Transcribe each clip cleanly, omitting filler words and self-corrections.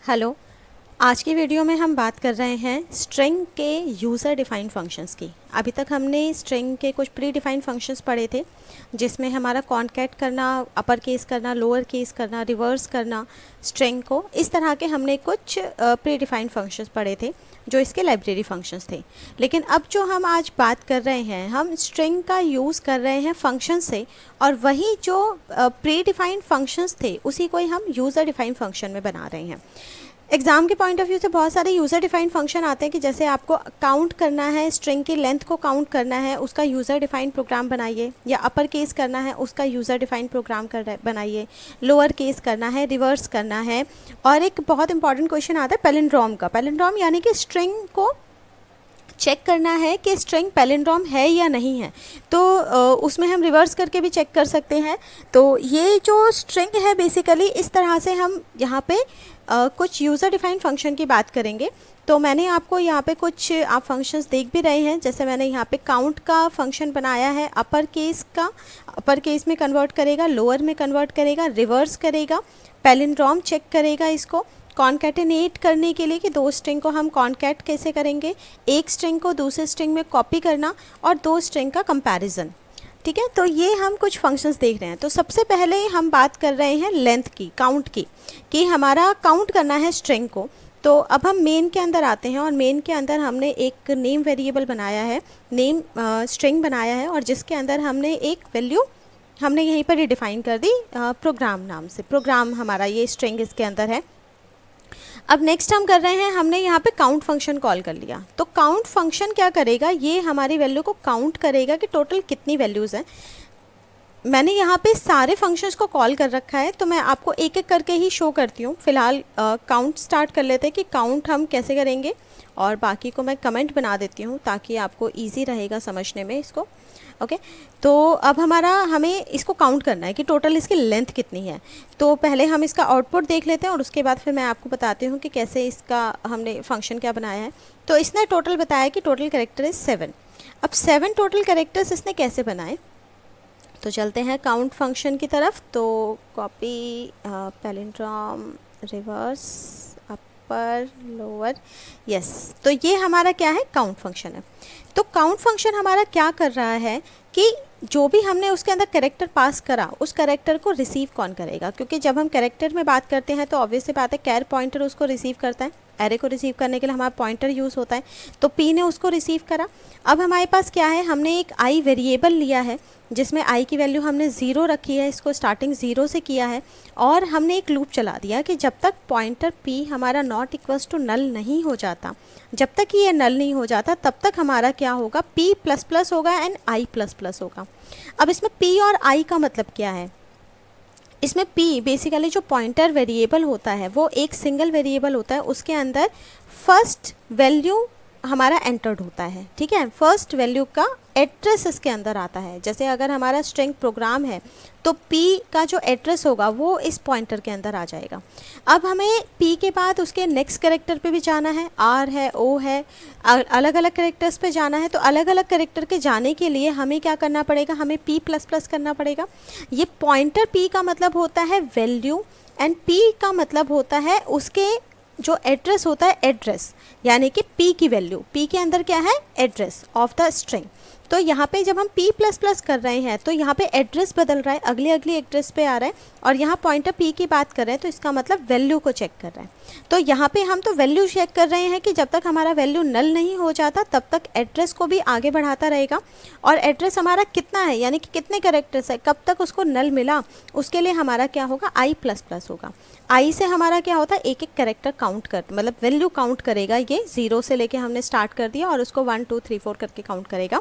Hello. आज की video में हम बात कर रहे हैं स्ट्रिंग के यूज़र डिफाइंड फंक्शंस की। अभी तक हमने स्ट्रिंग के कुछ प्री डिफाइंड फंक्शंस पढ़े थे, जिसमें हमारा कॉन्कैट करना, अपर केस करना, लोअर केस करना, रिवर्स करना स्ट्रिंग को, इस तरह के हमने कुछ प्री डिफाइंड फंक्शंस पढ़े थे जो इसके लाइब्रेरी फंक्शंस थे। लेकिन अब जो हम आज बात कर रहे हैं, हम स्ट्रिंग का यूज़ कर रहे हैं फंक्शन से, और वही जो प्री डिफाइंड फंक्शंस थे उसी को ही हम यूज़र डिफाइंड फंक्शन में बना रहे हैं। एग्जाम के पॉइंट ऑफ व्यू से बहुत सारे यूज़र डिफाइंड फंक्शन आते हैं कि जैसे आपको काउंट करना है, स्ट्रिंग की लेंथ को काउंट करना है, उसका यूज़र डिफाइंड प्रोग्राम बनाइए, या अपर केस करना है उसका यूज़र डिफाइंड प्रोग्राम बनाइए, लोअर केस करना है, रिवर्स करना है। और एक बहुत इंपॉर्टेंट क्वेश्चन आता है पैलिंड्रोम का। पैलिंड्रोम यानी कि स्ट्रिंग को चेक करना है कि स्ट्रिंग पैलिंड्रोम है या नहीं है, तो उसमें हम रिवर्स करके भी चेक कर सकते हैं। तो ये जो स्ट्रिंग है बेसिकली इस तरह से हम यहाँ पे कुछ यूज़र डिफाइंड फंक्शन की बात करेंगे। तो मैंने आपको यहाँ पे कुछ आप फंक्शंस देख भी रहे हैं, जैसे मैंने यहाँ पे काउंट का फंक्शन बनाया है। अपर केस का अपर केस में कन्वर्ट करेगा, लोअर में कन्वर्ट करेगा, रिवर्स करेगा, पैलिंड्रोम चेक करेगा। इसको कॉन्कैटिनेट करने के लिए कि दो स्ट्रिंग को हम कॉन्कैट कैसे करेंगे, एक स्ट्रिंग को दूसरे स्ट्रिंग में कॉपी करना, और दो स्ट्रिंग का कंपैरिजन। ठीक है, तो ये हम कुछ फंक्शंस देख रहे हैं। तो सबसे पहले हम बात कर रहे हैं लेंथ की, काउंट की, कि हमारा काउंट करना है स्ट्रिंग को। तो अब हम मेन के अंदर आते हैं, और मेन के अंदर हमने एक नेम वेरिएबल बनाया है, नेम स्ट्रिंग बनाया है, और जिसके अंदर हमने एक वैल्यू हमने यहीं पर रिडिफाइन कर दी प्रोग्राम नाम से। प्रोग्राम हमारा ये स्ट्रिंग इसके अंदर है। अब नेक्स्ट हम कर रहे हैं, हमने यहाँ पे काउंट फंक्शन कॉल कर लिया। तो काउंट फंक्शन क्या करेगा, ये हमारी वैल्यू को काउंट करेगा कि टोटल कितनी वैल्यूज़ हैं। मैंने यहाँ पे सारे फंक्शंस को कॉल कर रखा है, तो मैं आपको एक एक करके ही शो करती हूँ। फिलहाल काउंट स्टार्ट कर लेते हैं कि काउंट हम कैसे करेंगे, और बाकी को मैं कमेंट बना देती हूँ ताकि आपको ईजी रहेगा समझने में इसको। ओके, तो अब हमें इसको काउंट करना है कि टोटल इसकी लेंथ कितनी है। तो पहले हम इसका आउटपुट देख लेते हैं, और उसके बाद फिर मैं आपको बताती हूँ कि कैसे इसका हमने फंक्शन क्या बनाया है। तो इसने टोटल बताया कि टोटल कैरेक्टर इज़ 7। अब 7 टोटल कैरेक्टर्स इसने कैसे बनाए, तो चलते हैं काउंट फंक्शन की तरफ। तो कॉपी, पैलिंड्रोम, रिवर्स, अपर, लोअर, यस। तो ये हमारा क्या है, काउंट फंक्शन है। तो काउंट फंक्शन हमारा क्या कर रहा है कि जो भी हमने उसके अंदर कैरेक्टर पास करा, उस कैरेक्टर को रिसीव कौन करेगा। क्योंकि जब हम कैरेक्टर में बात करते हैं तो ऑब्वियस सी बात है, कैर पॉइंटर उसको रिसीव करता है। एरे को रिसीव करने के लिए हमारा पॉइंटर यूज़ होता है, तो पी ने उसको रिसीव करा। अब हमारे पास क्या है, हमने एक आई वेरिएबल लिया है जिसमें आई की वैल्यू हमने 0 रखी है, इसको स्टार्टिंग 0 से किया है, और हमने एक लूप चला दिया कि जब तक पॉइंटर p हमारा नॉट इक्वल्स टू नल नहीं हो जाता, जब तक ये नल नहीं हो जाता तब तक हमारा क्या होगा, p प्लस प्लस होगा एंड i प्लस प्लस होगा। अब इसमें p और i का मतलब क्या है, इसमें p बेसिकली जो पॉइंटर वेरिएबल होता है वो एक सिंगल वेरिएबल होता है, उसके अंदर फर्स्ट वैल्यू हमारा एंटर्ड होता है। ठीक है, फर्स्ट वैल्यू का एड्रेस इसके अंदर आता है। जैसे अगर हमारा स्ट्रिंग प्रोग्राम है तो p का जो एड्रेस होगा वो इस पॉइंटर के अंदर आ जाएगा। अब हमें p के बाद उसके नेक्स्ट कैरेक्टर पे भी जाना है, r है, o है, अलग अलग कैरेक्टर्स पे जाना है। तो अलग अलग कैरेक्टर के जाने के लिए हमें क्या करना पड़ेगा, हमें p प्लस प्लस करना पड़ेगा। ये पॉइंटर p का मतलब होता है वैल्यू, एंड p का मतलब होता है उसके जो एड्रेस होता है, एड्रेस यानी कि p की वैल्यू, p के अंदर क्या है, एड्रेस ऑफ द स्ट्रिंग। तो यहाँ पे जब हम p प्लस प्लस कर रहे हैं तो यहाँ पे एड्रेस बदल रहा है, अगली अगली एड्रेस पे आ रहा है, और यहाँ पॉइंटर p की बात कर रहे हैं तो इसका मतलब वैल्यू को चेक कर रहे हैं। तो यहाँ पे हम तो वैल्यू चेक कर रहे हैं कि जब तक हमारा वैल्यू नल नहीं हो जाता तब तक एड्रेस को भी आगे बढ़ाता रहेगा। और एड्रेस हमारा कितना है, यानी कि कितने कैरेक्टर्स है, कब तक उसको नल मिला, उसके लिए हमारा क्या होगा, i प्लस प्लस होगा। i से हमारा क्या होता है, एक एक कैरेक्टर काउंट कर, मतलब वैल्यू काउंट करेगा। ये 0 से लेके हमने स्टार्ट कर दिया और उसको 1 2 3 4 करके काउंट करेगा।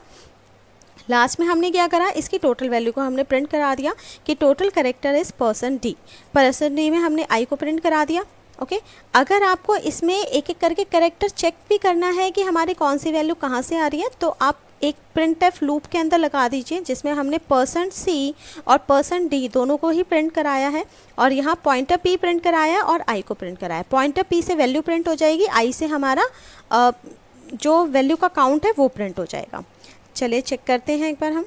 लास्ट में हमने क्या करा, इसकी टोटल वैल्यू को हमने प्रिंट करा दिया कि total character is %d। %d में हमने i को प्रिंट करा दिया। ओके, अगर आपको इसमें एक एक करके कैरेक्टर चेक भी करना है कि हमारे कौन सी वैल्यू कहाँ से आ रही है, तो आप एक printf लूप के अंदर लगा दीजिए जिसमें हमने %c और %d दोनों को ही प्रिंट कराया है, और यहाँ पॉइंटर p प्रिंट कराया और i को प्रिंट कराया। पॉइंटर p से वैल्यू प्रिंट हो जाएगी, i से हमारा जो वैल्यू का काउंट है वो प्रिंट हो जाएगा। चलिए चेक करते हैं एक बार हम।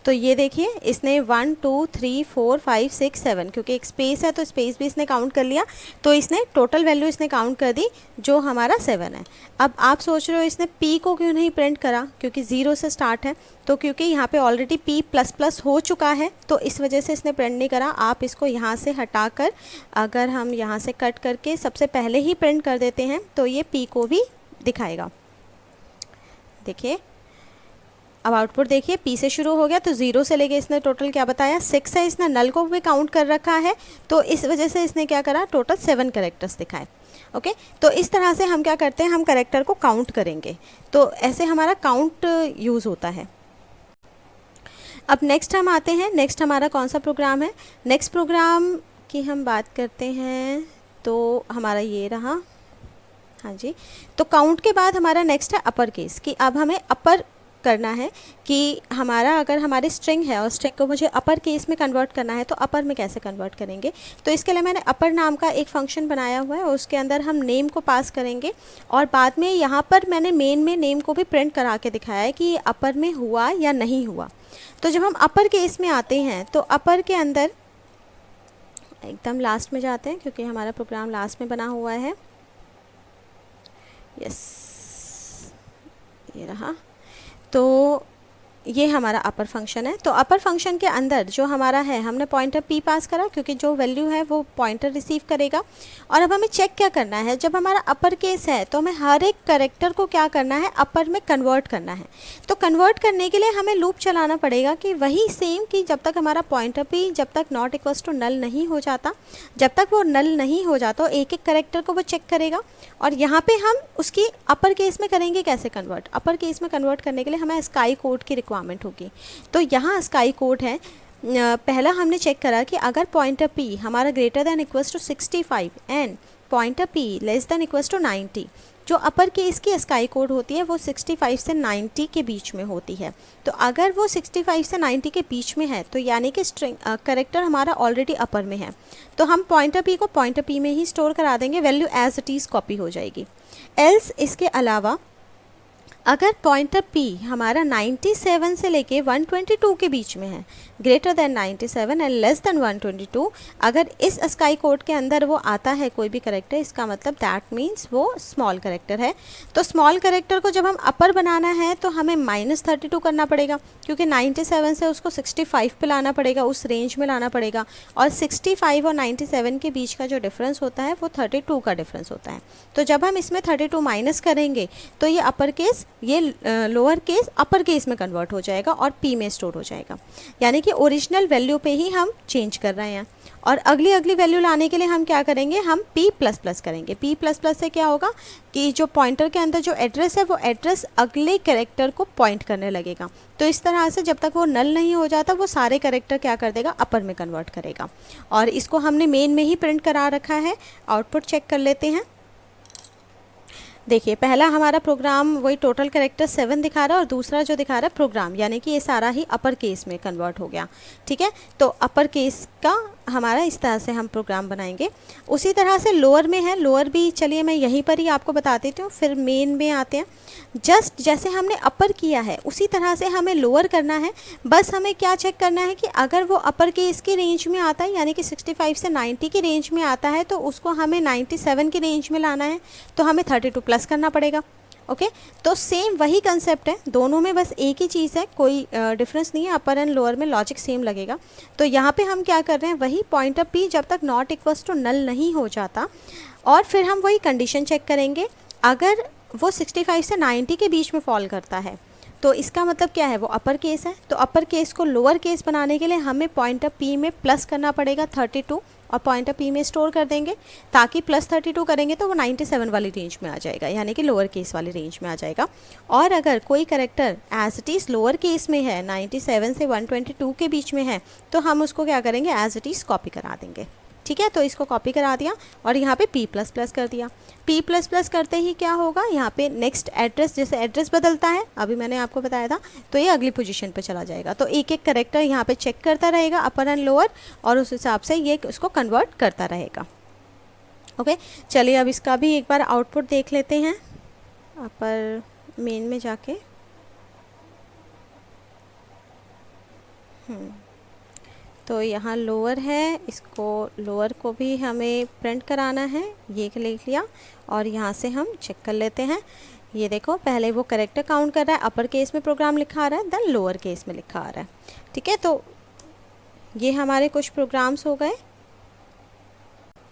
तो ये देखिए इसने 1 2 3 4 5 6 7, क्योंकि एक स्पेस है तो स्पेस भी इसने काउंट कर लिया, तो इसने टोटल वैल्यू इसने काउंट कर दी जो हमारा 7 है। अब आप सोच रहे हो इसने p को क्यों नहीं प्रिंट करा, क्योंकि 0 से स्टार्ट है, तो क्योंकि यहाँ पे ऑलरेडी p प्लस प्लस हो चुका है तो इस वजह से इसने प्रिंट नहीं करा। आप इसको यहाँ से हटाकर अगर हम यहाँ से कट करके सबसे पहले ही प्रिंट कर देते हैं तो ये p को भी दिखाएगा। देखिए अब आउटपुट देखिए, p से शुरू हो गया तो 0 से लेके इसने टोटल क्या बताया 6 है, इसने नल को भी काउंट कर रखा है तो इस वजह से इसने क्या करा टोटल 7 कैरेक्टर्स दिखाए। ओके, तो इस तरह से हम क्या करते हैं, हम कैरेक्टर को काउंट करेंगे, तो ऐसे हमारा काउंट यूज़ होता है। अब नेक्स्ट हम आते हैं, नेक्स्ट हमारा कौन सा प्रोग्राम है, नेक्स्ट प्रोग्राम की हम बात करते हैं तो हमारा ये रहा। हाँ जी, तो काउंट के बाद हमारा नेक्स्ट है अपर केस, कि अब हमें अपर करना है कि हमारा अगर हमारी स्ट्रिंग है और स्ट्रिंग को मुझे अपर केस में कन्वर्ट करना है तो अपर में कैसे कन्वर्ट करेंगे। तो इसके लिए मैंने अपर नाम का एक फंक्शन बनाया हुआ है और उसके अंदर हम नेम को पास करेंगे और बाद में यहाँ पर मैंने मेन में नेम को भी प्रिंट करा के दिखाया है कि ये अपर में हुआ या नहीं हुआ। तो जब हम अपर केस में आते हैं तो अपर के अंदर एकदम लास्ट में जाते हैं क्योंकि हमारा प्रोग्राम लास्ट में बना हुआ है। यस, ये रहा। तो ये हमारा अपर फंक्शन है। तो अपर फंक्शन के अंदर जो हमारा है, हमने पॉइंटर p पास करा क्योंकि जो वैल्यू है वो पॉइंटर रिसीव करेगा। और अब हमें चेक क्या करना है, जब हमारा अपर केस है तो हमें हर एक कैरेक्टर को क्या करना है, अपर में कन्वर्ट करना है। तो कन्वर्ट करने के लिए हमें लूप चलाना पड़ेगा कि वही सेम कि जब तक हमारा पॉइंटर p जब तक नॉट इक्वल्स टू नल नहीं हो जाता, जब तक वो नल नहीं हो जाता एक एक कैरेक्टर को वो चेक करेगा। और यहाँ पे हम उसकी अपर केस में करेंगे कैसे कन्वर्ट, अपर केस में कन्वर्ट करने के लिए हमें स्काई कोड की रिक्वायरमेंट होगी। तो यहाँ स्काई कोड है, पहला हमने चेक करा कि अगर पॉइंटर p हमारा greater than equals to 65 and pointer p less than equals to 90, जो अपर केस की स्काई कोड होती है वो 65 से 90 के बीच में होती है। तो अगर वो 65 से 90 के बीच में है तो यानी कि स्ट्रिंग करेक्टर हमारा ऑलरेडी अपर में है, तो हम पॉइंटर p को पॉइंटर p में ही स्टोर करा देंगे, value as it is copy हो जाएगी। एल्स इसके अलावा अगर पॉइंटर p हमारा 97 से लेके 122 के बीच में है, greater than 97 and less than 122, अगर इस स्काई कोड के अंदर वो आता है कोई भी करेक्टर, इसका मतलब दैट मीन्स वो स्मॉल करेक्टर है। तो स्मॉल करेक्टर को जब हम अपर बनाना है तो हमें -32 करना पड़ेगा क्योंकि 97 से उसको 65 पे लाना पड़ेगा, उस रेंज में लाना पड़ेगा। और 65 और 97 के बीच का जो डिफरेंस होता है वो 32 का डिफरेंस होता है। तो जब हम इसमें 32 माइनस करेंगे तो ये अपर केस ये लोअर केस अपर केस में कन्वर्ट हो जाएगा और p में स्टोर हो जाएगा, यानी कि ओरिजिनल वैल्यू पे ही हम चेंज कर रहे हैं। और अगली वैल्यू लाने के लिए हम क्या करेंगे, हम p++ करेंगे। p++ से क्या होगा कि जो पॉइंटर के अंदर जो एड्रेस है वो एड्रेस अगले कैरेक्टर को पॉइंट करने लगेगा। तो इस तरह से जब तक वो नल नहीं हो जाता वो सारे कैरेक्टर क्या कर देगा, अपर में कन्वर्ट करेगा। और इसको हमने मेन में ही प्रिंट करा रखा है। आउटपुट चेक कर लेते हैं। देखिए पहला हमारा प्रोग्राम वही टोटल कैरेक्टर 7 दिखा रहा है और दूसरा जो दिखा रहा है प्रोग्राम, यानी कि ये सारा ही अपर केस में कन्वर्ट हो गया। ठीक है, तो अपर केस का हमारा इस तरह से हम प्रोग्राम बनाएंगे। उसी तरह से लोअर में है, लोअर भी चलिए मैं यहीं पर ही आपको बता देती हूँ, फिर मेन में आते हैं। जस्ट जैसे हमने अपर किया है उसी तरह से हमें लोअर करना है। बस हमें क्या चेक करना है कि अगर वो अपर केस की रेंज में आता है यानी कि 65 से 90 की रेंज में आता है तो उसको हमें 97 की रेंज में लाना है, तो हमें 32 प्लस करना पड़ेगा। ओके, तो सेम वही कंसेप्ट है, दोनों में बस एक ही चीज़ है, कोई डिफरेंस नहीं है। अपर एंड लोअर में लॉजिक सेम लगेगा। तो यहाँ पे हम क्या कर रहे हैं, वही पॉइंटर p जब तक नॉट इक्वल्स टू नल नहीं हो जाता और फिर हम वही कंडीशन चेक करेंगे। अगर वो 65 से 90 के बीच में फॉल करता है तो इसका मतलब क्या है, वो अपर केस है। तो अपर केस को लोअर केस बनाने के लिए हमें पॉइंटर p में प्लस करना पड़ेगा 32 और पॉइंटर p में स्टोर कर देंगे, ताकि +32 करेंगे तो वो 97 वाली रेंज में आ जाएगा, यानी कि लोअर केस वाली रेंज में आ जाएगा। और अगर कोई character as it is lower case में है, 97 से 122 के बीच में है, तो हम उसको क्या करेंगे, एज इट इज़ कॉपी करा देंगे। ठीक है, तो इसको कॉपी करा दिया और यहाँ पे p++ कर दिया। p++ करते ही क्या होगा, यहाँ पे नेक्स्ट एड्रेस, जैसे एड्रेस बदलता है अभी मैंने आपको बताया था, तो ये अगली पोजीशन पे चला जाएगा। तो एक एक कैरेक्टर यहाँ पे चेक करता रहेगा अपर एंड लोअर और उस हिसाब से ये उसको कन्वर्ट करता रहेगा। ओके, चलिए अब इसका भी एक बार आउटपुट देख लेते हैं अपर मेन में जाके। तो यहाँ लोअर है, इसको लोअर को भी हमें प्रिंट कराना है, ये लिख लिया। और यहाँ से हम चेक कर लेते हैं। ये देखो पहले वो करेक्टर काउंट कर रहा है, अपर केस में प्रोग्राम लिखा आ रहा है, देन लोअर केस में लिखा आ रहा है। ठीक है, तो ये हमारे कुछ प्रोग्राम्स हो गए।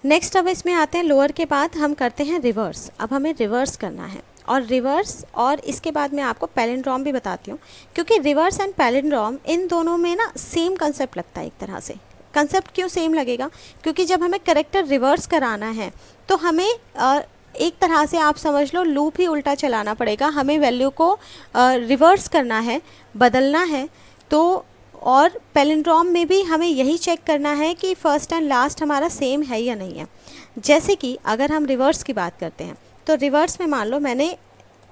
नेक्स्ट अब इसमें आते हैं, लोअर के बाद हम करते हैं रिवर्स। अब हमें रिवर्स करना है, और रिवर्स और इसके बाद मैं आपको पैलिंड्रोम भी बताती हूँ, क्योंकि रिवर्स एंड पैलिंड्रोम इन दोनों में ना सेम कंसेप्ट लगता है एक तरह से। कंसेप्ट क्यों सेम लगेगा? क्योंकि जब हमें करेक्टर रिवर्स कराना है तो हमें एक तरह से आप समझ लो लूप ही उल्टा चलाना पड़ेगा। हमें वैल्यू को रिवर्स करना है, बदलना है। तो और पैलिंड्रोम में भी हमें यही चेक करना है कि फर्स्ट एंड लास्ट हमारा सेम है या नहीं है। जैसे कि अगर हम रिवर्स की बात करते हैं, तो रिवर्स में मान लो मैंने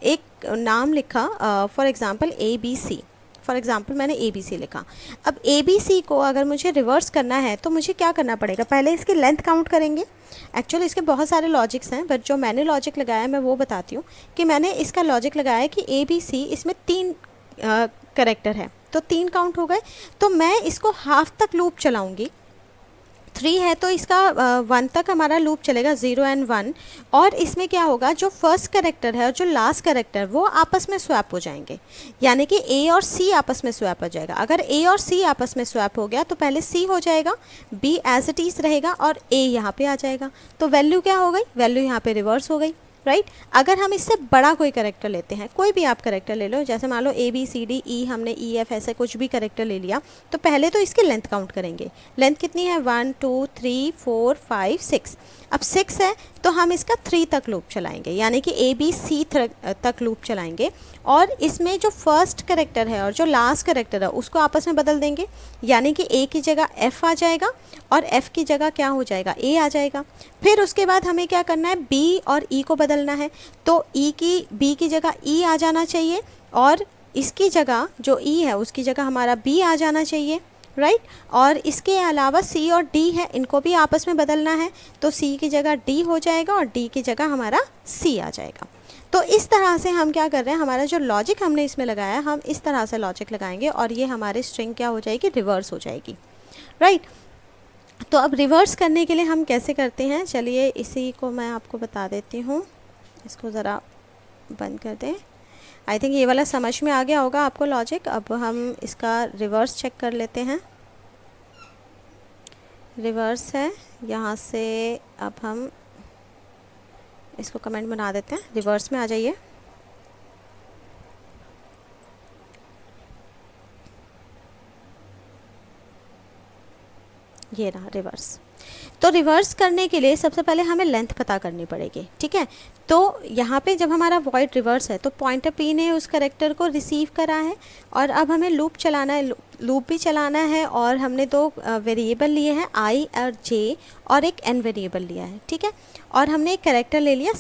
एक नाम लिखा, for example ABC। For example मैंने ABC लिखा। अब ABC को अगर मुझे रिवर्स करना है तो मुझे क्या करना पड़ेगा? पहले इसकी लेंथ काउंट करेंगे। एक्चुअली इसके बहुत सारे लॉजिक्स हैं, बट जो मैंने लॉजिक लगाया मैं वो बताती हूँ कि मैंने इसका लॉजिक लगाया कि ABC इसमें 3 करेक्टर है, तो 3 काउंट हो गए। तो मैं इसको हाफ तक लूप चलाऊँगी। 3 है तो इसका 1 तक हमारा लूप चलेगा, 0 एंड 1। और इसमें क्या होगा, जो फर्स्ट कैरेक्टर है और जो लास्ट कैरेक्टर वो आपस में स्वैप हो जाएंगे, यानी कि A और C आपस में स्वैप हो जाएगा। अगर A और C आपस में स्वैप हो गया तो पहले C हो जाएगा, B एज इट इज़ रहेगा और A यहाँ पे आ जाएगा। तो वैल्यू क्या हो गई? वैल्यू यहाँ पे रिवर्स हो गई, राइट। अगर हम इससे बड़ा कोई करेक्टर लेते हैं, कोई भी आप करेक्टर ले लो, जैसे मान लो ABCDE, हमने EF ऐसे कुछ भी करेक्टर ले लिया, तो पहले तो इसकी लेंथ काउंट करेंगे। लेंथ कितनी है? 1 2 3 4 5 6। अब 6 है तो हम इसका 3 तक लूप चलाएंगे, यानी कि ABC तक लूप चलाएंगे। और इसमें जो फर्स्ट करेक्टर है और जो लास्ट करेक्टर है उसको आपस में बदल देंगे, यानी कि A की जगह F आ जाएगा और F की जगह क्या हो जाएगा? A आ जाएगा। फिर उसके बाद हमें क्या करना है? B और E को बदलना है, तो B की जगह E आ जाना चाहिए, और इसकी जगह जो E है उसकी जगह हमारा B आ जाना चाहिए, राइट। और इसके अलावा C और D है, इनको भी आपस में बदलना है, तो C की जगह D हो जाएगा और D की जगह हमारा C आ जाएगा। तो इस तरह से हम क्या कर रहे हैं, हमारा जो लॉजिक हमने इसमें लगाया, हम इस तरह से लॉजिक लगाएंगे और ये हमारी स्ट्रिंग क्या हो जाएगी? रिवर्स हो जाएगी, राइट। तो अब रिवर्स करने के लिए हम कैसे करते हैं, चलिए इसी को मैं आपको बता देती हूँ। इसको ज़रा बंद कर दें। आई थिंक ये वाला समझ में आ गया होगा आपको लॉजिक। अब हम इसका रिवर्स चेक कर लेते हैं। रिवर्स है, यहाँ से अब हम इसको कमेंट बना देते हैं, रिवर्स में आ जाइए। ये रहा रिवर्स। तो रिवर्स करने के लिए सबसे पहले हमें लेंथ पता करनी पड़ेगी, ठीक है। तो यहाँ पे जब हमारा वॉइड रिवर्स है तो पॉइंटर P ने उस करेक्टर को रिसीव करा है, और अब हमें लूप चलाना है, लूप भी चलाना है। और हमने 2 वेरिएबल लिए हैं, I और J, और एक N वेरिएबल लिया है, ठीक है। और हमने एक करेक्टर ले लिया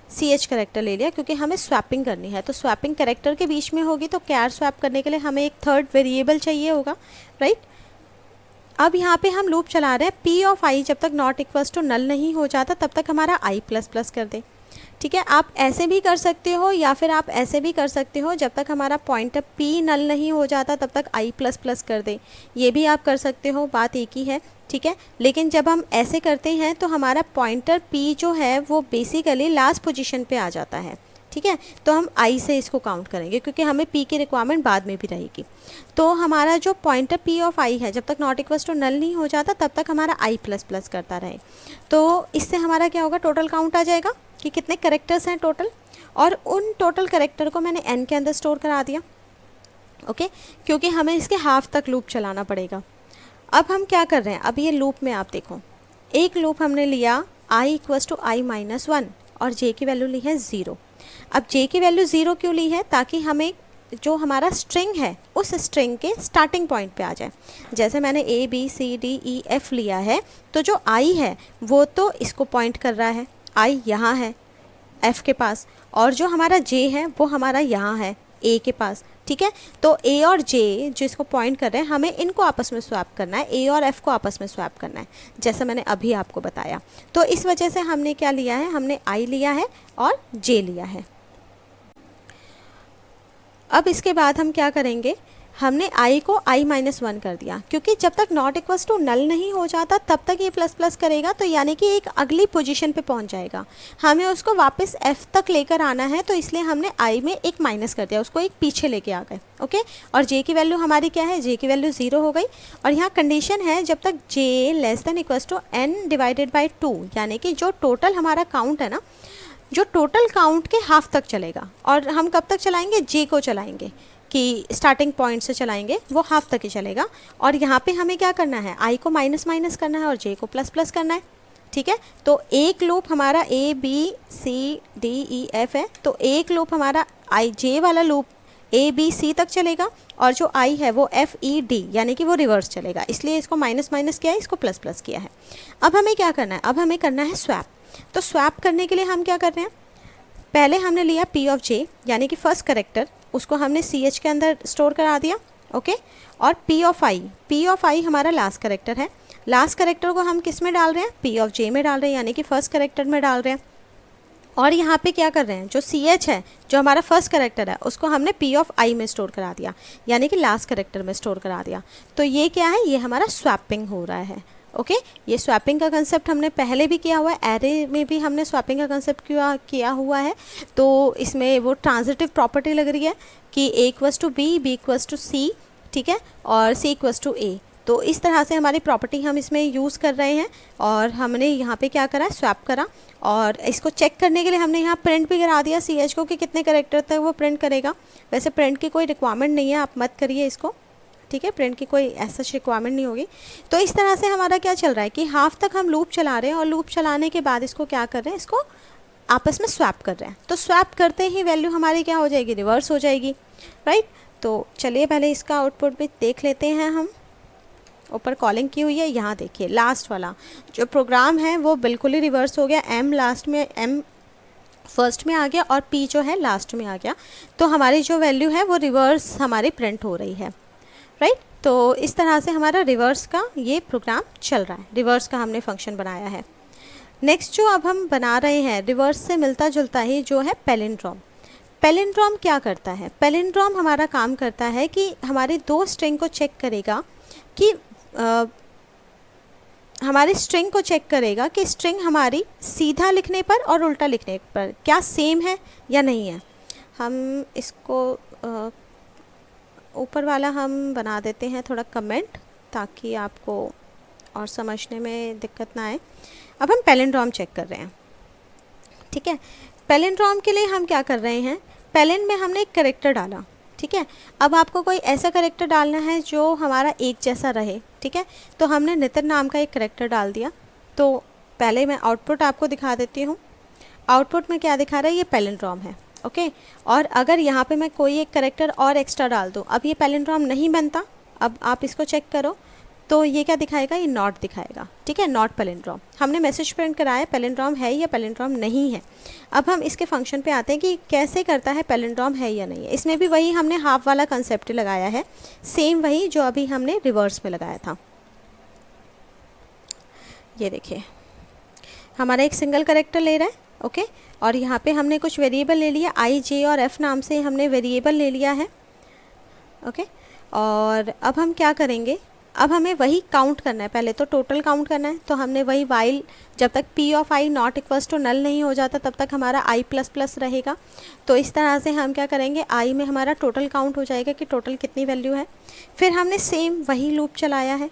CH करेक्टर ले लिया, क्योंकि हमें स्वैपिंग करनी है। तो स्वैपिंग करेक्टर के बीच में होगी, तो कैर स्वैप करने के लिए हमें एक 3rd वेरिएबल चाहिए होगा, राइट। अब यहाँ पे हम लूप चला रहे हैं, P ऑफ I जब तक नॉट इक्वल्स टू नल नहीं हो जाता तब तक हमारा I प्लस प्लस कर दे, ठीक है। आप ऐसे भी कर सकते हो, या फिर आप ऐसे भी कर सकते हो, जब तक हमारा पॉइंटर P नल नहीं हो जाता तब तक I प्लस प्लस कर दे, ये भी आप कर सकते हो, बात एक ही है, ठीक है। लेकिन जब हम ऐसे करते हैं तो हमारा पॉइंटर P जो है वो बेसिकली लास्ट पोजीशन पे आ जाता है, ठीक है। तो हम I से इसको काउंट करेंगे, क्योंकि हमें P की रिक्वायरमेंट बाद में भी रहेगी। तो हमारा जो पॉइंटर P ऑफ I है, जब तक नॉट इक्वल्स टू नल नहीं हो जाता तब तक हमारा I प्लस प्लस करता रहे। तो इससे हमारा क्या होगा? टोटल काउंट आ जाएगा कि कितने करेक्टर्स हैं टोटल, और उन टोटल करेक्टर को मैंने N के अंदर स्टोर करा दिया, ओके, क्योंकि हमें इसके हाफ तक लूप चलाना पड़ेगा। अब हम क्या कर रहे हैं, अब ये लूप में आप देखो, एक लूप हमने लिया I equals to I minus 1 और J की वैल्यू ली है 0। अब J की वैल्यू 0 क्यों ली है? ताकि हमें जो हमारा स्ट्रिंग है उस स्ट्रिंग के स्टार्टिंग पॉइंट पे आ जाए। जैसे मैंने ABCDEF लिया है, तो जो I है वो तो इसको पॉइंट कर रहा है, I यहाँ है F के पास, और जो हमारा J है वो हमारा यहाँ है A के पास, ठीक है। तो A और J जिसको पॉइंट कर रहे हैं, हमें इनको आपस में स्वैप करना है, A और F को आपस में स्वैप करना है, जैसा मैंने अभी आपको बताया। तो इस वजह से हमने क्या लिया है, हमने I लिया है और J लिया है। अब इसके बाद हम क्या करेंगे, हमने i को i-1 कर दिया, क्योंकि जब तक नॉट इक्वल्स टू नल नहीं हो जाता तब तक ये प्लस प्लस करेगा, तो यानी कि एक अगली पोजीशन पे पहुंच जाएगा। हमें उसको वापस f तक लेकर आना है, तो इसलिए हमने i में एक माइनस कर दिया, उसको एक पीछे लेके आ गए। ओके, और j की वैल्यू हमारी क्या है, j की वैल्यू 0 हो गई। और यहाँ कंडीशन है जब तक j less than equals to n divided by 2, यानी कि जो टोटल हमारा काउंट है ना, जो टोटल काउंट के हाफ तक चलेगा। और हम कब तक चलाएंगे, j को चलाएंगे कि स्टार्टिंग पॉइंट से चलाएंगे, वो हाफ तक ही चलेगा। और यहाँ पे हमें क्या करना है, i को माइनस माइनस करना है और j को प्लस प्लस करना है। ठीक है, तो एक लूप हमारा a b c d e f है, तो एक लूप हमारा j वाला लूप a b c तक चलेगा, और जो i है वो f e d यानी कि वो रिवर्स चलेगा, इसलिए इसको माइनस माइनस किया है, इसको प्लस प्लस किया है। अब हमें क्या करना है, अब हमें करना है स्वैप। तो स्वैप करने के लिए हम क्या कर रहे हैं, पहले हमने लिया p ऑफ j यानी कि फर्स्ट करेक्टर, उसको हमने ch के अंदर स्टोर करा दिया। ओके, और p ऑफ i हमारा लास्ट करेक्टर है। लास्ट करेक्टर को हम किस में डाल रहे हैं, p ऑफ j में डाल रहे हैं, यानी कि फर्स्ट करेक्टर में डाल रहे हैं। और यहाँ पे क्या कर रहे हैं, जो ch है, जो हमारा फर्स्ट करेक्टर है, उसको हमने p ऑफ i में स्टोर करा दिया, यानी कि लास्ट करेक्टर में स्टोर करा दिया। तो ये क्या है, ये हमारा स्वैपिंग हो रहा है। ओके, ये स्वैपिंग का कंसेप्ट हमने पहले भी किया हुआ है, एरे में भी हमने स्वैपिंग का कंसेप्ट किया हुआ है। तो इसमें वो ट्रांजिटिव प्रॉपर्टी लग रही है कि a equals to b, b equals to c, ठीक है, और c इक्वल्स टू a। तो इस तरह से हमारी प्रॉपर्टी हम इसमें यूज़ कर रहे हैं। और हमने यहाँ पे क्या करा, स्वैप करा, और इसको चेक करने के लिए हमने यहाँ प्रिंट भी करा दिया ch को कि कितने करेक्टर तक वो प्रिंट करेगा। वैसे प्रिंट की कोई रिक्वायरमेंट नहीं है, आप मत करिए इसको, ठीक है, प्रिंट की कोई ऐसा रिक्वायरमेंट नहीं होगी। तो इस तरह से हमारा क्या चल रहा है कि हाफ तक हम लूप चला रहे हैं, और लूप चलाने के बाद इसको क्या कर रहे हैं, इसको आपस में स्वैप कर रहे हैं। तो स्वैप करते ही वैल्यू हमारी क्या हो जाएगी, रिवर्स हो जाएगी, राइट। तो चलिए पहले इसका आउटपुट भी देख लेते हैं हम। ऊपर कॉलिंग की हुई है, यहाँ देखिए लास्ट वाला जो प्रोग्राम है वो बिल्कुल ही रिवर्स हो गया, m लास्ट में, m फर्स्ट में आ गया और p जो है लास्ट में आ गया। तो हमारी जो वैल्यू है वो रिवर्स हमारी प्रिंट हो रही है, राइट। तो इस तरह से हमारा रिवर्स का ये प्रोग्राम चल रहा है, रिवर्स का हमने फंक्शन बनाया है। नेक्स्ट जो अब हम बना रहे हैं रिवर्स से मिलता जुलता ही जो है पैलिंड्रोम। पैलिंड्रोम क्या करता है, पैलिंड्रोम हमारा काम करता है कि हमारी दो स्ट्रिंग को चेक करेगा कि हमारी स्ट्रिंग को चेक करेगा कि स्ट्रिंग हमारी सीधा लिखने पर और उल्टा लिखने पर क्या सेम है या नहीं है। हम इसको ऊपर वाला हम बना देते हैं थोड़ा कमेंट, ताकि आपको और समझने में दिक्कत ना आए। अब हम पैलिंड्रोम चेक कर रहे हैं, ठीक है। पैलिंड्रोम के लिए हम क्या कर रहे हैं, पैलिन में हमने एक करेक्टर डाला, ठीक है। अब आपको कोई ऐसा करेक्टर डालना है जो हमारा एक जैसा रहे, ठीक है। तो हमने नितिन नाम का एक करेक्टर डाल दिया। तो पहले मैं आउटपुट आपको दिखा देती हूँ। आउटपुट में क्या दिखा रहा है, ये पैलिंड्रोम है, ओके। और अगर यहाँ पे मैं कोई एक करेक्टर और एक्स्ट्रा डाल दूँ, अब ये पैलिंड्रोम नहीं बनता। अब आप इसको चेक करो तो ये क्या दिखाएगा, ये नॉट दिखाएगा, ठीक है, नॉट पैलिंड्रोम। हमने मैसेज प्रिंट कराया पैलिंड्रोम है या पैलिंड्रोम नहीं है। अब हम इसके फंक्शन पे आते हैं कि कैसे करता है, पैलिंड्रोम है या नहीं है। इसमें भी वही हमने हाफ वाला कंसेप्ट लगाया है, सेम वही जो अभी हमने रिवर्स में लगाया था। ये देखिए हमारा एक सिंगल करेक्टर ले रहा है, ओके। और यहाँ पे हमने कुछ वेरिएबल ले लिया, आई जे और एफ नाम से हमने वेरिएबल ले लिया है, ओके। और अब हम क्या करेंगे, अब हमें वही काउंट करना है, पहले तो टोटल काउंट करना है। तो हमने वही वाइल जब तक p of i not equals to null नहीं हो जाता तब तक हमारा i प्लस प्लस रहेगा। तो इस तरह से हम क्या करेंगे, i में हमारा टोटल काउंट हो जाएगा कि टोटल कितनी वैल्यू है। फिर हमने सेम वही लूप चलाया है,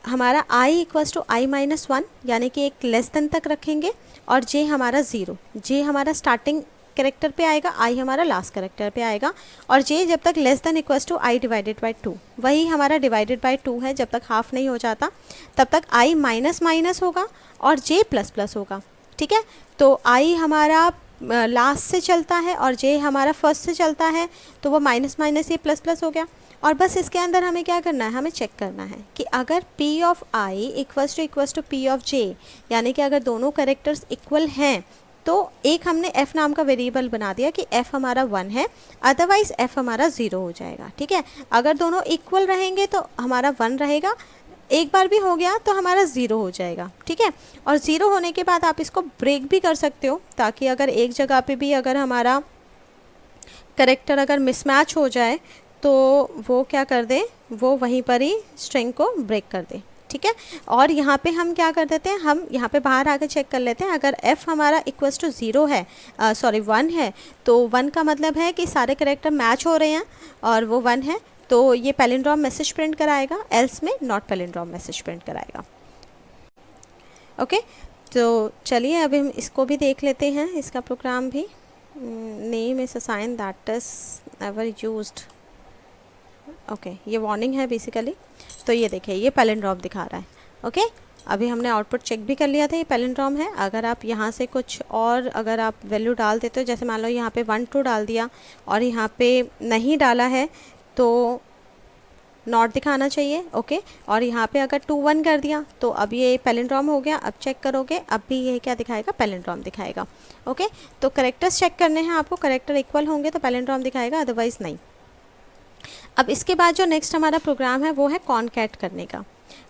हमारा i इक्वल्स टू i-1 यानी कि एक लेस देन तक रखेंगे, और j हमारा 0, j हमारा स्टार्टिंग करेक्टर पे आएगा, i हमारा लास्ट करेक्टर पे आएगा, और j जब तक less than equals to i divided by 2, वही हमारा डिवाइडेड बाई 2 है। जब तक हाफ नहीं हो जाता तब तक i माइनस माइनस होगा और j प्लस प्लस होगा, ठीक है। तो i हमारा लास्ट से चलता है और j हमारा फर्स्ट से चलता है, तो वो माइनस माइनस ये प्लस प्लस हो गया। और बस इसके अंदर हमें क्या करना है, हमें चेक करना है कि अगर p of i equals to p of j, यानी कि अगर दोनों करेक्टर्स इक्वल हैं तो एक हमने f नाम का वेरिएबल बना दिया कि f हमारा 1 है, अदरवाइज f हमारा 0 हो जाएगा, ठीक है। अगर दोनों इक्वल रहेंगे तो हमारा 1 रहेगा, एक बार भी हो गया तो हमारा 0 हो जाएगा, ठीक है। और 0 होने के बाद आप इसको ब्रेक भी कर सकते हो, ताकि अगर एक जगह पे भी अगर हमारा करेक्टर अगर मिसमैच हो जाए तो वो क्या कर दे, वो वहीं पर ही स्ट्रिंग को ब्रेक कर दे, ठीक है। और यहाँ पे हम क्या कर देते हैं, हम यहाँ पे बाहर आके चेक कर लेते हैं। अगर f हमारा इक्वल्स टू 0 है, सॉरी 1 है, तो 1 का मतलब है कि सारे कैरेक्टर मैच हो रहे हैं और वो 1 है, तो ये पैलिंड्रोम मैसेज प्रिंट कराएगा, एल्स में नॉट पैलिंड्रोम मैसेज प्रिंट कराएगा। ओके, तो चलिए अभी हम इसको भी देख लेते हैं, इसका प्रोग्राम भी। Name is assign that is never used. Okay, ये वार्निंग है बेसिकली। तो ये देखिए, ये पैलिंड्रोम दिखा रहा है। ओके, अभी हमने आउटपुट चेक भी कर लिया था, ये पैलिंड्रोम है। अगर आप यहाँ से कुछ और अगर आप वैल्यू डाल देते हो, जैसे मान लो यहाँ पे 1 2 डाल दिया और यहाँ पे नहीं डाला है, तो नॉट दिखाना चाहिए। ओके, और यहाँ पे अगर 2 1 कर दिया तो अब ये पैलिंड्रोम हो गया। अब चेक करोगे, अब भी ये क्या दिखाएगा, पैलिंड्रोम दिखाएगा। ओके, तो करेक्टर्स चेक करने हैं आपको, करेक्टर इक्वल होंगे तो पैलिंड्रोम दिखाएगा, अदरवाइज़ नहीं। अब इसके बाद जो नेक्स्ट हमारा प्रोग्राम है वो है कॉनकैट करने का।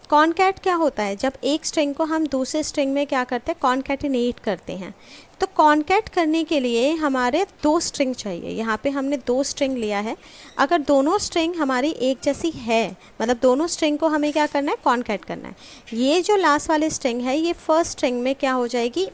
कॉनकैट क्या होता है, जब एक स्ट्रिंग को हम दूसरे स्ट्रिंग में क्या करते हैं, कॉनकैटिनेट करते हैं। तो कॉनकैट करने के लिए हमारे 2 स्ट्रिंग चाहिए। यहाँ पे हमने 2 स्ट्रिंग लिया है। अगर दोनों स्ट्रिंग हमारी एक जैसी है, मतलब दोनों स्ट्रिंग को हमें क्या करना है, कॉनकैट करना है। ये जो लास्ट वाली स्ट्रिंग है, ये फर्स्ट स्ट्रिंग में क्या हो जाएगी,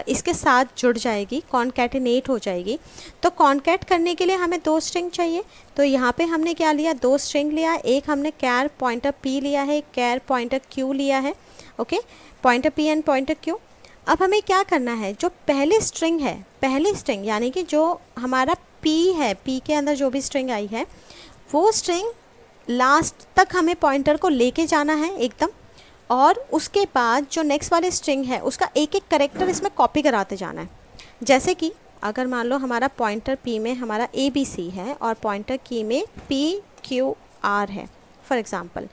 इसके साथ जुड़ जाएगी, कॉनकैटिनेट हो जाएगी। तो कॉनकैट करने के लिए हमें 2 स्ट्रिंग चाहिए। तो यहाँ पे हमने क्या लिया, 2 स्ट्रिंग लिया। एक हमने कैर पॉइंटर p लिया है, कैर पॉइंटर q लिया है। Okay, pointer p and pointer q। अब हमें क्या करना है, जो पहली स्ट्रिंग है, पहली स्ट्रिंग यानी कि जो हमारा p है, p के अंदर जो भी स्ट्रिंग आई है, वो स्ट्रिंग लास्ट तक हमें पॉइंटर को लेके जाना है एकदम। और उसके बाद जो नेक्स्ट वाली स्ट्रिंग है, उसका एक एक करेक्टर इसमें कॉपी कराते जाना है। जैसे कि अगर मान लो हमारा पॉइंटर p में हमारा ABC है और पॉइंटर q में PQR है फॉर एग्ज़ाम्पल,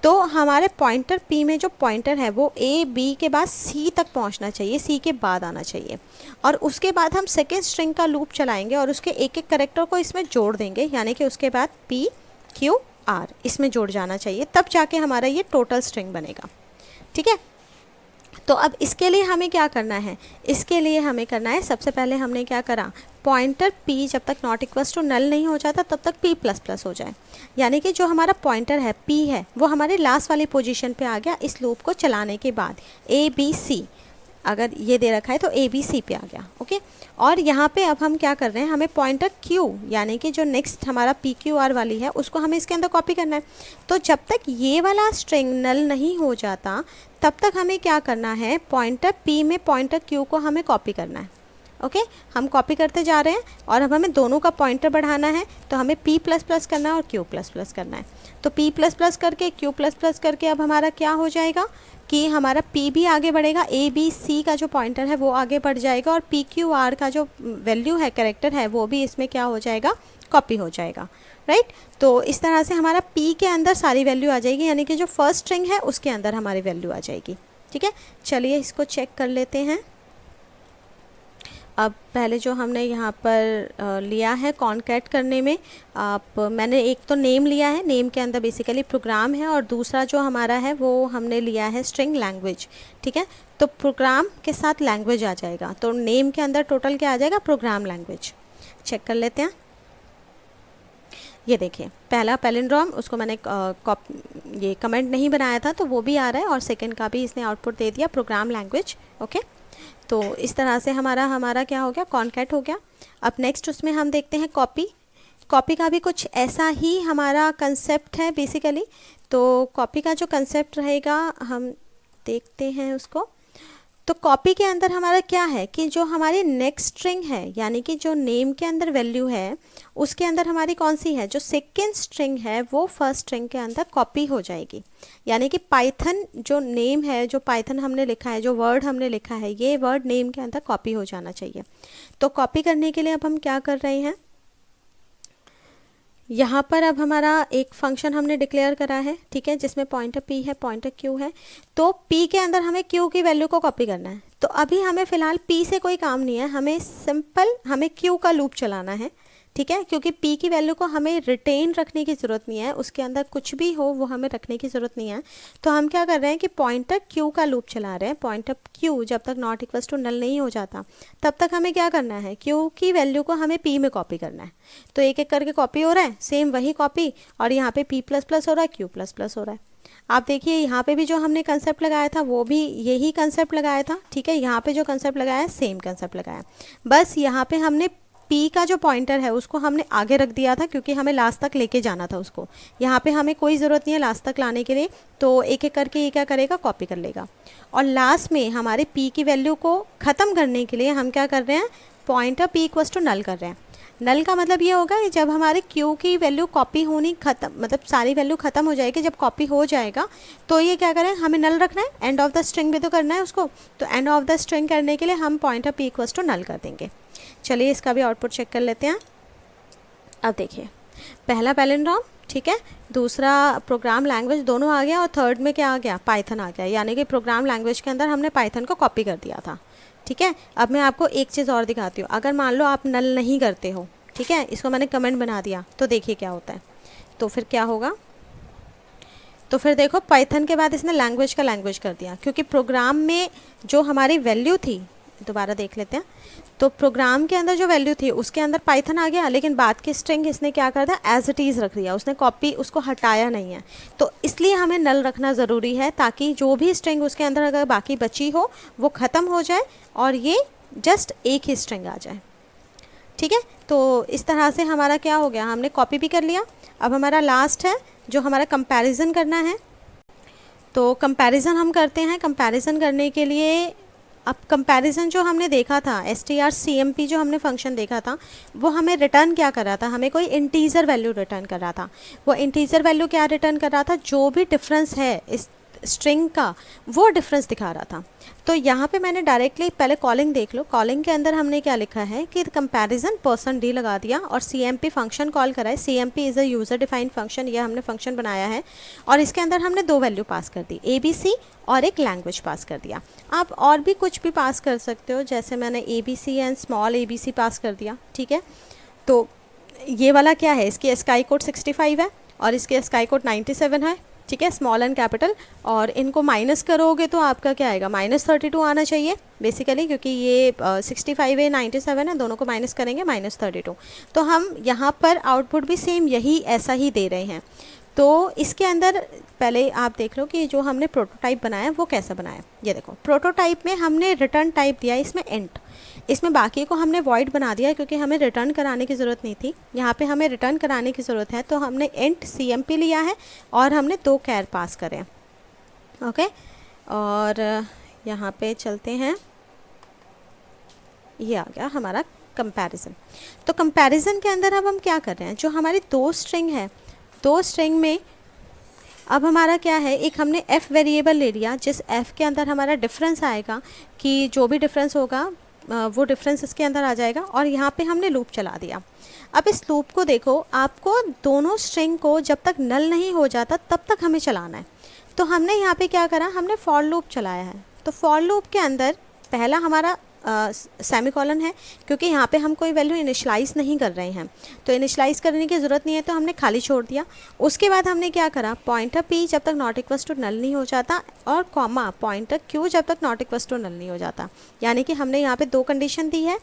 तो हमारे पॉइंटर p में जो पॉइंटर है वो A B के बाद C तक पहुंचना चाहिए, C के बाद आना चाहिए। और उसके बाद हम सेकेंड स्ट्रिंग का लूप चलाएंगे और उसके एक एक करेक्टर को इसमें जोड़ देंगे, यानी कि उसके बाद PQR इसमें जोड़ जाना चाहिए, तब जाके हमारा ये टोटल स्ट्रिंग बनेगा। ठीक है, तो अब इसके लिए हमें क्या करना है, इसके लिए हमें करना है, सबसे पहले हमने क्या करा, पॉइंटर p जब तक नॉट इक्वल्स टू नल नहीं हो जाता तब तक p++ हो जाए। यानी कि जो हमारा पॉइंटर है p है, वो हमारे लास्ट वाली पोजीशन पे आ गया इस लूप को चलाने के बाद। ABC अगर ये दे रखा है तो ABC पे आ गया। ओके, और यहाँ पे अब हम क्या कर रहे हैं, हमें पॉइंटर q यानी कि जो नेक्स्ट हमारा PQR वाली है उसको हमें इसके अंदर कॉपी करना है। तो जब तक ये वाला स्ट्रिंग नल नहीं हो जाता तब तक हमें क्या करना है, पॉइंटर p में पॉइंटर q को हमें कॉपी करना है। ओके, हम कॉपी करते जा रहे हैं और अब हमें दोनों का पॉइंटर बढ़ाना है, तो हमें p++ करना है और q++ करना है। तो p++ करके q++ करके अब हमारा क्या हो जाएगा कि हमारा p भी आगे बढ़ेगा, ABC का जो पॉइंटर है वो आगे बढ़ जाएगा और PQR का जो वैल्यू है, कैरेक्टर है, वो भी इसमें क्या हो जाएगा, कॉपी हो जाएगा। राइट, तो इस तरह से हमारा p के अंदर सारी वैल्यू आ जाएगी, यानी कि जो फर्स्ट स्ट्रिंग है उसके अंदर हमारी वैल्यू आ जाएगी। ठीक है, चलिए इसको चेक कर लेते हैं। अब पहले जो हमने यहाँ पर लिया है कॉनकैट करने में, मैंने एक तो नेम लिया है, नेम के अंदर बेसिकली प्रोग्राम है, और दूसरा जो हमारा है वो हमने लिया है स्ट्रिंग लैंग्वेज। ठीक है, तो प्रोग्राम के साथ लैंग्वेज आ जाएगा, तो नेम के अंदर टोटल क्या आ जाएगा, प्रोग्राम लैंग्वेज। चेक कर लेते हैं। ये देखिए, पहला पैलिंड्रोम, उसको मैंने ये कमेंट नहीं बनाया था तो वो भी आ रहा है, और सेकंड का भी इसने आउटपुट दे दिया, प्रोग्राम लैंग्वेज। ओके, तो इस तरह से हमारा क्या हो गया, कॉनकैट हो गया। अब नेक्स्ट उसमें हम देखते हैं कॉपी। कॉपी का भी कुछ ऐसा ही हमारा कंसेप्ट है बेसिकली। तो कॉपी का जो कंसेप्ट रहेगा हम देखते हैं उसको। तो कॉपी के अंदर हमारा क्या है कि जो हमारी नेक्स्ट स्ट्रिंग है, यानी कि जो नेम के अंदर वैल्यू है उसके अंदर हमारी कौन सी है, जो सेकेंड स्ट्रिंग है वो फर्स्ट स्ट्रिंग के अंदर कॉपी हो जाएगी। यानी कि पाइथन जो नेम है, जो पाइथन हमने लिखा है, जो वर्ड हमने लिखा है, ये वर्ड नेम के अंदर कॉपी हो जाना चाहिए। तो कॉपी करने के लिए अब हम क्या कर रहे हैं, यहाँ पर अब हमारा एक फंक्शन हमने डिक्लेयर करा है, ठीक है, जिसमें पॉइंटर p है, पॉइंटर q है। तो p के अंदर हमें q की वैल्यू को कॉपी करना है। तो अभी हमें फ़िलहाल p से कोई काम नहीं है, हमें सिंपल q का लूप चलाना है। ठीक है, क्योंकि p की वैल्यू को हमें रिटेन रखने की ज़रूरत नहीं है, उसके अंदर कुछ भी हो वो हमें रखने की ज़रूरत नहीं है। तो हम क्या कर रहे हैं कि पॉइंटर q का लूप चला रहे हैं। पॉइंटर q जब तक नॉट इक्वल्स टू नल नहीं हो जाता तब तक हमें क्या करना है, q की वैल्यू को हमें p में कॉपी करना है। तो एक एक करके कॉपी हो रहा है, सेम वही कॉपी, और यहाँ पे p प्लस प्लस हो रहा है, q प्लस प्लस हो रहा है। आप देखिए यहाँ पे भी जो हमने कंसेप्ट लगाया था वो भी यही कंसेप्ट लगाया था। ठीक है, यहाँ पे जो कंसेप्ट लगाया है सेम कंसेप्ट लगाया, बस यहाँ पे हमने p का जो पॉइंटर है उसको हमने आगे रख दिया था क्योंकि हमें लास्ट तक लेके जाना था उसको। यहाँ पे हमें कोई ज़रूरत नहीं है लास्ट तक लाने के लिए, तो एक एक करके ये क्या करेगा, कॉपी कर लेगा। और लास्ट में हमारे p की वैल्यू को ख़त्म करने के लिए हम क्या कर रहे हैं, pointer p equals to null कर रहे हैं। नल का मतलब ये होगा कि जब हमारे q की वैल्यू कॉपी होनी खत्म, मतलब सारी वैल्यू ख़त्म हो जाएगी, जब कॉपी हो जाएगा तो ये क्या करें, हमें नल रखना है, एंड ऑफ द स्ट्रिंग भी तो करना है उसको। तो एंड ऑफ द स्ट्रिंग करने के लिए हम pointer p equals to null कर देंगे। चलिए इसका भी आउटपुट चेक कर लेते हैं। अब देखिए, पहला पैलिंड्रोम, ठीक है, दूसरा प्रोग्राम लैंग्वेज, दोनों आ गया, और थर्ड में क्या आ गया, पाइथन आ गया। यानी कि प्रोग्राम लैंग्वेज के अंदर हमने पाइथन को कॉपी कर दिया था। ठीक है, अब मैं आपको एक चीज़ और दिखाती हूँ। अगर मान लो आप नल नहीं करते हो, ठीक है, इसको मैंने कमेंट बना दिया, तो देखिए क्या होता है। तो फिर क्या होगा, तो फिर देखो पाइथन के बाद इसने लैंग्वेज का लैंग्वेज कर दिया, क्योंकि प्रोग्राम में जो हमारी वैल्यू थी, दोबारा देख लेते हैं, तो प्रोग्राम के अंदर जो वैल्यू थी उसके अंदर पाइथन आ गया, लेकिन बाद की स्ट्रिंग इसने क्या कर दिया, एज इट इज़ रख दिया, उसने कॉपी उसको हटाया नहीं है। तो इसलिए हमें नल रखना ज़रूरी है, ताकि जो भी स्ट्रिंग उसके अंदर अगर बाकी बची हो वो ख़त्म हो जाए और ये जस्ट एक ही स्ट्रिंग आ जाए। ठीक है, तो इस तरह से हमारा क्या हो गया, हमने कॉपी भी कर लिया। अब हमारा लास्ट है जो हमारा कंपैरिजन करना है। तो कंपैरिजन हम करते हैं। कंपैरिजन करने के लिए, अब कंपैरिजन जो हमने देखा था, strcmp जो हमने फंक्शन देखा था, वो हमें रिटर्न क्या कर रहा था, हमें कोई इंटीजर वैल्यू रिटर्न कर रहा था। वो इंटीजर वैल्यू क्या रिटर्न कर रहा था, जो भी डिफरेंस है इस स्ट्रिंग का वो डिफरेंस दिखा रहा था। तो यहाँ पे मैंने डायरेक्टली पहले कॉलिंग देख लो, कॉलिंग के अंदर हमने क्या लिखा है कि कंपैरिजन %d लगा दिया और cmp फंक्शन कॉल करा है। cmp is a user defined function, ये हमने फंक्शन बनाया है, और इसके अंदर हमने दो वैल्यू पास कर दी, abc और एक लैंग्वेज पास कर दिया। आप और भी कुछ भी पास कर सकते हो, जैसे मैंने abc एंड स्मॉल abc पास कर दिया। ठीक है, तो ये वाला क्या है, इसकी स्काई कोड 65 है और इसके स्काई कोड 97 है। ठीक है, स्मॉल एंड कैपिटल, और इनको माइनस करोगे तो आपका क्या आएगा, -32 आना चाहिए बेसिकली, क्योंकि ये 65 है 97 है, दोनों को माइनस करेंगे -32। तो हम यहाँ पर आउटपुट भी सेम यही ऐसा ही दे रहे हैं। तो इसके अंदर पहले आप देख लो कि जो हमने प्रोटोटाइप बनाया वो कैसा बनाया। ये देखो, प्रोटोटाइप में हमने रिटर्न टाइप दिया है इसमें इंट, इसमें बाकी को हमने वॉइड बना दिया क्योंकि हमें रिटर्न कराने की ज़रूरत नहीं थी। यहाँ पे हमें रिटर्न कराने की ज़रूरत है, तो हमने इंट cmp लिया है और हमने 2 कैर पास करे। ओके, और यहाँ पे चलते हैं, ये आ गया हमारा कंपैरिजन। तो कंपैरिजन के अंदर अब हम क्या कर रहे हैं, जो हमारी 2 स्ट्रिंग है, 2 स्ट्रिंग में अब हमारा क्या है, एक हमने f वेरिएबल ले लिया, जिस f के अंदर हमारा डिफरेंस आएगा, कि जो भी डिफरेंस होगा वो डिफरेंस इसके अंदर आ जाएगा, और यहाँ पे हमने लूप चला दिया। अब इस लूप को देखो, आपको दोनों स्ट्रिंग को जब तक नल नहीं हो जाता तब तक हमें चलाना है। तो हमने यहाँ पे क्या करा, हमने फॉर लूप चलाया है। तो फॉर लूप के अंदर पहला हमारा सेमीकोलन है, क्योंकि यहाँ पे हम कोई वैल्यू इनिशलाइज़ नहीं कर रहे हैं, तो इनिशलाइज़ करने की ज़रूरत नहीं है, तो हमने खाली छोड़ दिया। उसके बाद हमने क्या करा, पॉइंटर p जब तक नॉट इक्वल्स टू नल नहीं हो जाता, और कॉमा पॉइंटर q जब तक नॉट इक्वल्स टू नल नहीं हो जाता। यानी कि हमने यहाँ पे 2 कंडीशन दी है,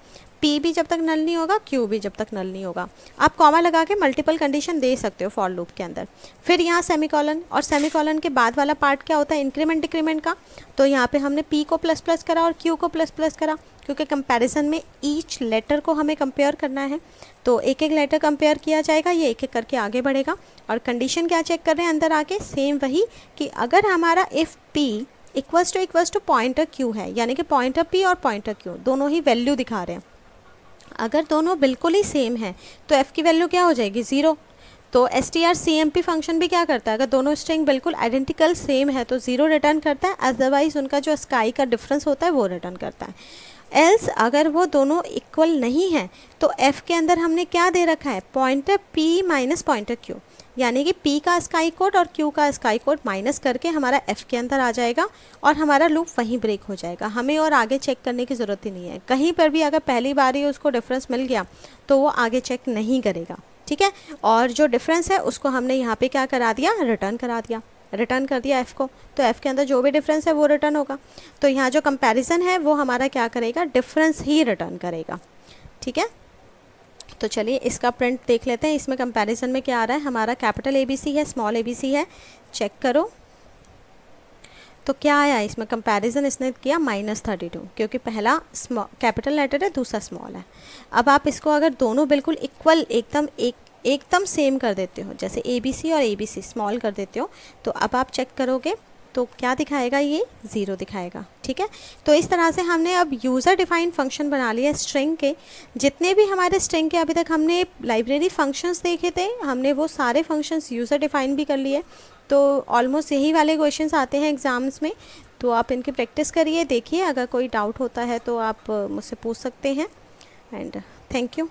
p भी जब तक नल नहीं होगा, q भी जब तक नल नहीं होगा। आप कॉमा लगा के मल्टीपल कंडीशन दे सकते हो फॉर लूप के अंदर। फिर यहाँ सेमीकोलन, और सेमीकोलन के बाद वाला पार्ट क्या होता है, इंक्रीमेंट डिक्रीमेंट का। तो यहाँ पे हमने p को प्लस प्लस करा और q को प्लस प्लस करा, क्योंकि कंपैरिजन में ईच लेटर को हमें कंपेयर करना है। तो एक एक लेटर कंपेयर किया जाएगा, ये एक एक करके आगे बढ़ेगा। और कंडीशन क्या चेक कर रहे हैं अंदर आके, सेम वही कि अगर हमारा if p equals to pointer q है, यानी कि पॉइंटर p और पॉइंटर q दोनों ही वैल्यू दिखा रहे हैं, अगर दोनों बिल्कुल ही सेम है तो f की वैल्यू क्या हो जाएगी, 0। तो strcmp फंक्शन भी क्या करता है, अगर दोनों स्ट्रिंग बिल्कुल आइडेंटिकल सेम है तो 0 रिटर्न करता है, अदरवाइज उनका जो स्काई का डिफरेंस होता है वो रिटर्न करता है। एल्स अगर वो दोनों इक्वल नहीं है तो f के अंदर हमने क्या दे रखा है, pointer p minus pointer q। यानी कि P का स्काई कोड और Q का स्काई कोड माइनस करके हमारा F के अंदर आ जाएगा और हमारा लूप वहीं ब्रेक हो जाएगा। हमें और आगे चेक करने की ज़रूरत ही नहीं है। कहीं पर भी अगर पहली बार ही उसको डिफरेंस मिल गया तो वो आगे चेक नहीं करेगा, ठीक है। और जो डिफरेंस है उसको हमने यहाँ पे क्या करा दिया, रिटर्न करा दिया, रिटर्न कर दिया F को, तो F के अंदर जो भी डिफरेंस है वो रिटर्न होगा। तो यहाँ जो कंपैरिजन है वो हमारा क्या करेगा, डिफरेंस ही रिटर्न करेगा, ठीक है। तो चलिए इसका प्रिंट देख लेते हैं। इसमें कंपैरिजन में क्या आ रहा है, हमारा कैपिटल ABC है, स्मॉल ABC है, चेक करो। तो क्या आया इसमें कंपैरिजन इसने किया -32, क्योंकि पहला कैपिटल लेटर है, दूसरा स्मॉल है। अब आप इसको अगर दोनों बिल्कुल इक्वल एकदम सेम कर देते हो, जैसे ABC और ABC स्मॉल कर देते हो, तो अब आप चेक करोगे तो क्या दिखाएगा, ये 0 दिखाएगा, ठीक है। तो इस तरह से हमने अब यूज़र डिफाइंड फंक्शन बना लिया स्ट्रिंग के। जितने भी हमारे स्ट्रिंग के अभी तक हमने लाइब्रेरी फंक्शंस देखे थे, हमने वो सारे फंक्शंस यूज़र डिफाइंड भी कर लिए। तो ऑलमोस्ट यही वाले क्वेश्चंस आते हैं एग्ज़ाम्स में, तो आप इनकी प्रैक्टिस करिए, देखिए। अगर कोई डाउट होता है तो आप मुझसे पूछ सकते हैं। And thank you.